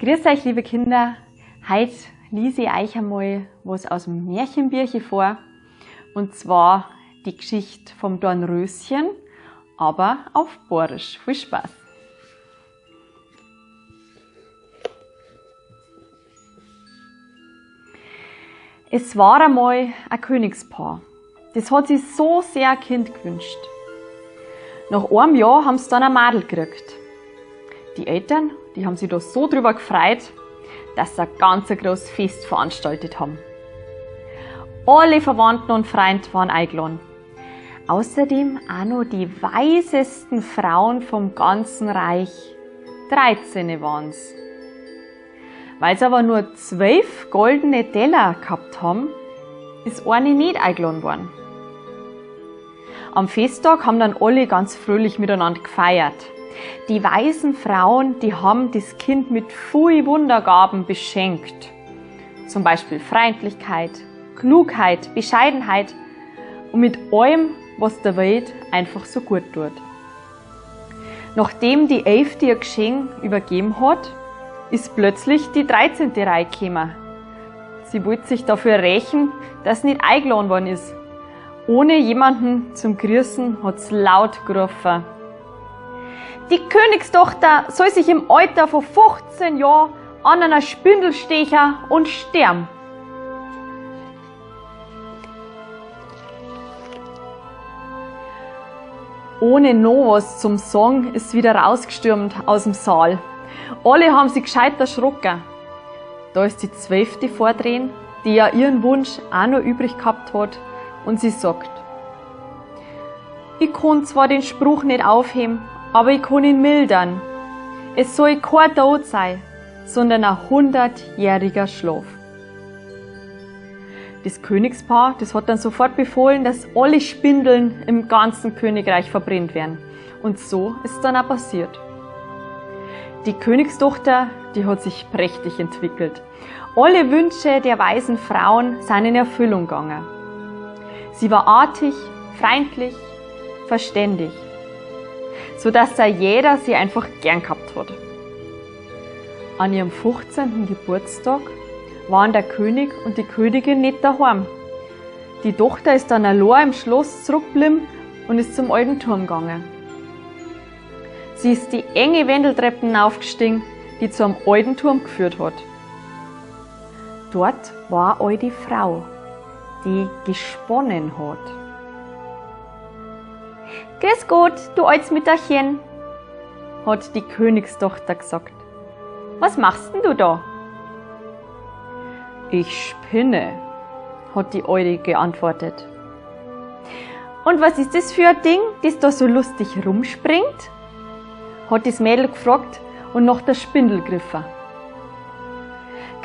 Grüß euch, liebe Kinder. Heute lese ich euch einmal was aus dem Märchenbüchlein vor. Und zwar die Geschichte vom Dornröschen, aber auf Borisch. Viel Spaß! Es war einmal ein Königspaar. Das hat sich so sehr ein Kind gewünscht. Nach einem Jahr haben sie dann ein Madel gekriegt. Die Eltern, die haben sich da so drüber gefreut, dass sie ein ganz großes Fest veranstaltet haben. Alle Verwandten und Freunde waren eingeladen. Außerdem auch noch die weisesten Frauen vom ganzen Reich. 13 waren's. Weil sie aber nur 12 goldene Teller gehabt haben, ist eine nicht eingeladen worden. Am Festtag haben dann alle ganz fröhlich miteinander gefeiert. Die weisen Frauen, die haben das Kind mit viel Wundergaben beschenkt. Zum Beispiel Freundlichkeit, Klugheit, Bescheidenheit und mit allem, was der Welt einfach so gut tut. Nachdem die 11. ihr Geschenk übergeben hat, ist plötzlich die 13. Reihe gekommen. Sie wollte sich dafür rächen, dass nicht eingeladen worden ist. Ohne jemanden zum Grüßen hat sie laut gerufen: Die Königstochter soll sich im Alter von 15 Jahren an einer Spindel stechen und sterben. Ohne noch was zum Sagen ist wieder rausgestürmt aus dem Saal. Alle haben sich gescheit erschrocken. Da ist die 12. vordrehen, die ja ihren Wunsch auch noch übrig gehabt hat, und sie sagt: Ich kann zwar den Spruch nicht aufheben, aber ich kann ihn mildern. Es soll kein Tod sein, sondern ein 100-jähriger Schlaf. Das Königspaar, das hat dann sofort befohlen, dass alle Spindeln im ganzen Königreich verbrennt werden. Und so ist dann auch passiert. Die Königstochter, die hat sich prächtig entwickelt. Alle Wünsche der weisen Frauen sind in Erfüllung gegangen. Sie war artig, freundlich, verständig, sodass jeder sie einfach gern gehabt hat. An ihrem 15. Geburtstag waren der König und die Königin nicht daheim. Die Tochter ist dann allein im Schloss zurückgeblieben und ist zum alten Turm gegangen. Sie ist die enge Wendeltreppen aufgestiegen, die zu einem alten Turm geführt hat. Dort war eine alte Frau, die gesponnen hat. Grüß Gott, du altes Mütterchen, hat die Königstochter gesagt. Was machst denn du da? Ich spinne, hat die Alte geantwortet. Und was ist das für ein Ding, das da so lustig rumspringt? Hat das Mädel gefragt und nach der Spindel gegriffen.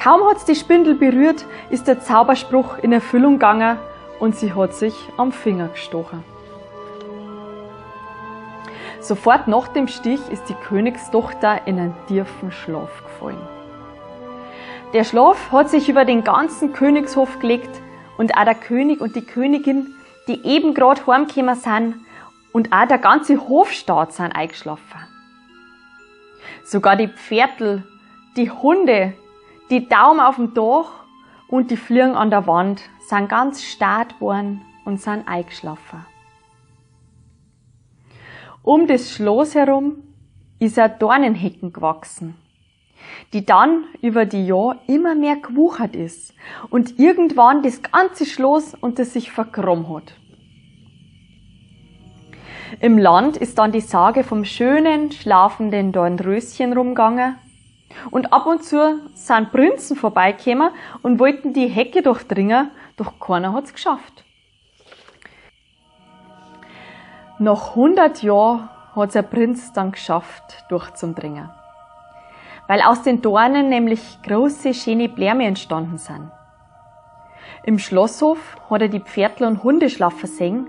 Kaum hat sie die Spindel berührt, ist der Zauberspruch in Erfüllung gegangen und sie hat sich am Finger gestochen. Sofort nach dem Stich ist die Königstochter in einen tiefen Schlaf gefallen. Der Schlaf hat sich über den ganzen Königshof gelegt und auch der König und die Königin, die eben gerade heimgekommen sind, und auch der ganze Hofstaat sind eingeschlafen. Sogar die Pferdl, die Hunde, die Daumen auf dem Dach und die Fliegen an der Wand sind ganz starr geworden und sind eingeschlafen. Um das Schloss herum ist ein Dornenhecken gewachsen, die dann über die Jahre immer mehr gewuchert ist und irgendwann das ganze Schloss unter sich vergraben hat. Im Land ist dann die Sage vom schönen, schlafenden Dornröschen rumgegangen und ab und zu sind Prinzen vorbeigekommen und wollten die Hecke durchdringen, doch keiner hat's geschafft. Nach 100 Jahren hat's ein Prinz dann geschafft, durchzudringen, weil aus den Dornen nämlich große, schöne Bläme entstanden sind. Im Schlosshof hat er die Pferdl und Hunde schlafen sehen.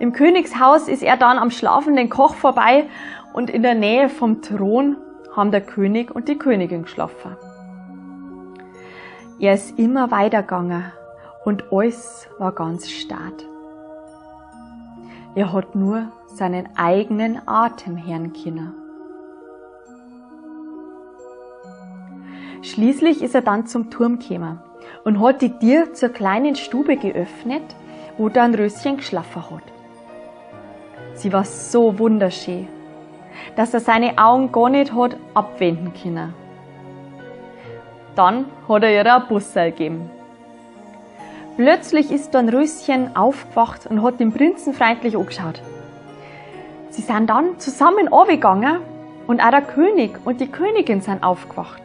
Im Königshaus ist er dann am schlafenden Koch vorbei und in der Nähe vom Thron haben der König und die Königin geschlafen. Er ist immer weitergegangen und alles war ganz starr. Er hat nur seinen eigenen Atem hören können. Schließlich ist er dann zum Turm gekommen und hat die Tür zur kleinen Stube geöffnet, wo Dornröschen geschlafen hat. Sie war so wunderschön, dass er seine Augen gar nicht hat abwenden können. Dann hat er ihr ein Busserl gegeben. Plötzlich ist Dornröschen aufgewacht und hat den Prinzen freundlich angeschaut. Sie sind dann zusammen runtergegangen und auch der König und die Königin sind aufgewacht.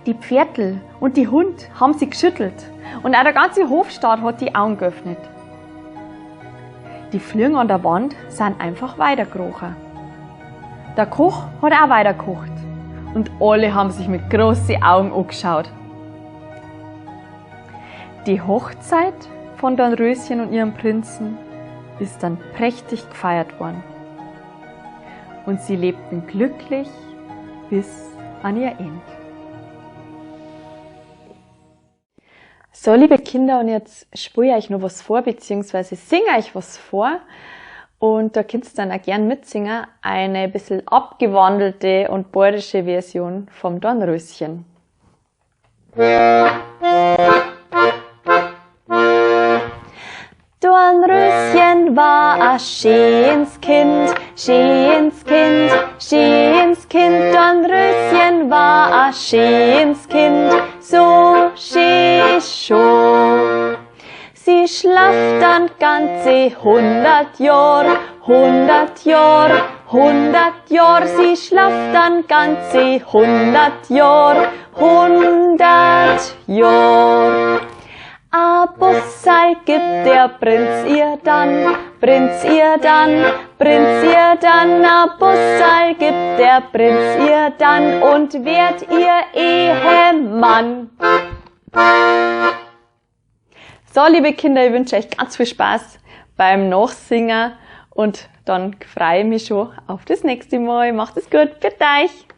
Die Pferdl und die Hund haben sie geschüttelt und auch der ganze Hofstaat hat die Augen geöffnet. Die Fliegen an der Wand sind einfach weitergekrochen. Der Koch hat auch weitergekocht und alle haben sich mit großen Augen angeschaut. Die Hochzeit von Dornröschen und ihrem Prinzen ist dann prächtig gefeiert worden. Und sie lebten glücklich bis an ihr Ende. So, liebe Kinder, und jetzt spiele ich euch noch was vor, beziehungsweise singe euch was vor. Und da könnt ihr dann auch gern mitsingen, eine bisschen abgewandelte und bayerische Version vom Dornröschen. Dornröschen war ein schönes Kind, schönes Kind, schönes Kind. Dornröschen war ein schönes Kind, so schön schon. Sie schlaft dann ganze 100 Jahr, 100 Jahr, 100 Jahr. Sie schlaft dann ganze 100 Jahr, 100 Jahr. A Busserl gibt der Prinz ihr dann, Prinz ihr dann, Prinz ihr dann. A Busserl gibt der Prinz ihr dann und wird ihr Ehemann. So, liebe Kinder, ich wünsche euch ganz viel Spaß beim Nachsingen und dann freue ich mich schon auf das nächste Mal. Macht es gut, für euch!